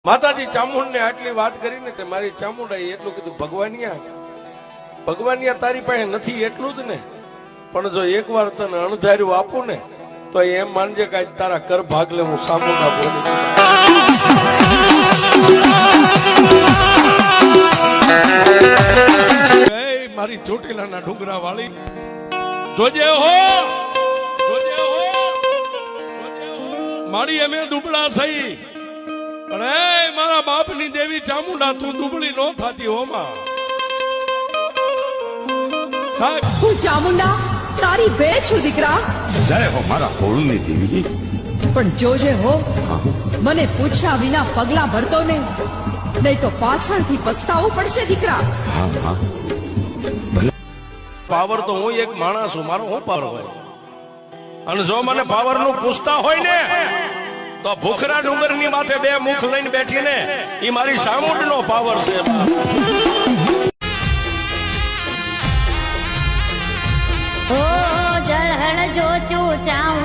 માતાજી ચામુંડ ને આટલી વાત કરીને તે મારી ચામુંડાએ એટલું કીધું, ભગવાનિયા તારી પાસે નથી એટલું જ ને, પણ જો એકવાર તને અણધાર્યું આપું ને તો એમ માનજે કે આજ તારા કર ભાગલે હું સામુંડા બોલી. મારી ચોટીલાના ડુંગરા વાળી જોજે હો, મારી અમે દુબળા થઈ, પણ એ મારા બાપની દેવી ચામુંડા તું દુબળી નો થાતી હો માં. હું ચામુંડા તારી બે છું દીકરા. જય હો મારા કોળની દેવી. પણ જોજે હો, મને પૂછ્યા વિના પગલા ભરતો ને, નહીં તો પાછળથી પસ્તાવું પડશે દીકરા. હા હા પાવર તો હું એક માણસ છું, મારો હું પાવર હોય? અને જો મને પાવર નું પૂછતા હોય ને તો ભૂખરા ડુંગર ની માથે બે મુખ લઈને બેઠી ને એ મારી ચામુંડ નો પાવર છે. ઓ જળહળ જોતું ચાવ